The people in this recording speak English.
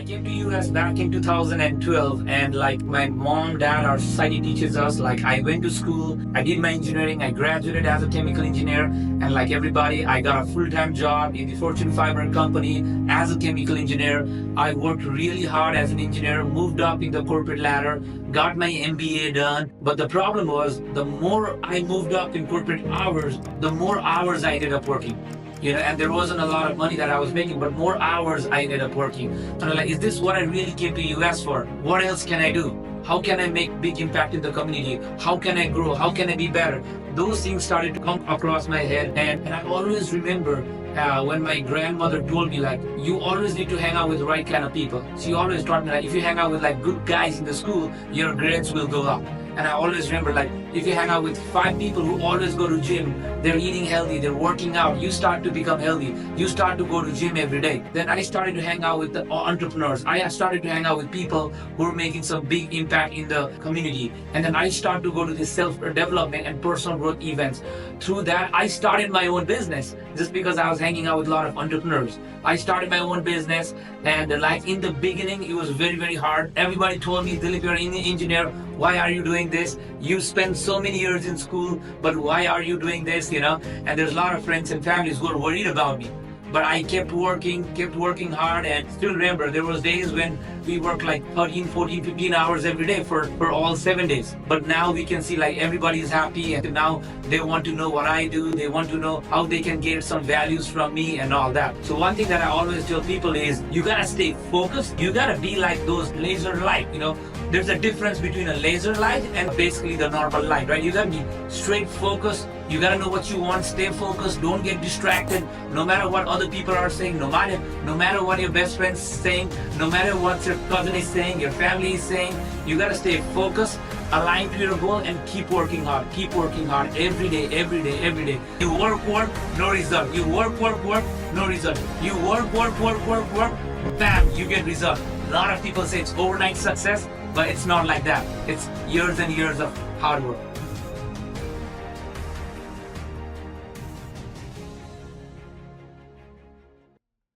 came to US back in 2012, and like my mom, dad, our society teaches us, like I went to school, I did my engineering, I graduated as a chemical engineer, and like everybody, I got a full-time job in the Fortune 500 company as a chemical engineer. I worked really hard as an engineer, moved up in the corporate ladder, got my MBA done. But the problem was, the more I moved up in corporate hours, the more hours I ended up working. And there wasn't a lot of money that I was making, but more hours I ended up working. And I'm like, is this what I really came to US for? What else can I do? How can I make big impact in the community? How can I grow? How can I be better? Those things started to come across my head, and I always remember when my grandmother told me, like, you always need to hang out with the right kind of people. She always taught me, like, if you hang out with like good guys in the school, your grades will go up. And I always remember, like, if you hang out with 5 people who always go to gym, they're eating healthy, they're working out, you start to become healthy, you start to go to gym every day. Then I started to hang out with the entrepreneurs. I started to hang out with people who are making some big impact in the community. And then I started to go to the self-development and personal growth events. Through that, I started my own business just because I was hanging out with a lot of entrepreneurs. I started my own business, and like in the beginning, it was very, very hard. Everybody told me, Dilip, you're an engineer. Why are you doing this? You spent so many years in school, but why are you doing this? And there's a lot of friends and families who are worried about me. But I kept working hard, and still remember, there was days when we worked like 13, 14, 15 hours every day for all 7 days. But now we can see, like, everybody is happy, and now they want to know what I do. They want to know how they can get some values from me and all that. So one thing that I always tell people is, you gotta stay focused. You gotta be like those laser light, There's a difference between a laser light and basically the normal light, right? You gotta be straight focused. You gotta know what you want, stay focused, don't get distracted, no matter what other people are saying, no matter what your best friend's saying, no matter what your cousin is saying, your family is saying. You gotta stay focused, aligned to your goal, and keep working hard every day. You work, no result. You work, no result. You work, bam, you get result. A lot of people say it's overnight success, but it's not like that. It's years and years of hard work.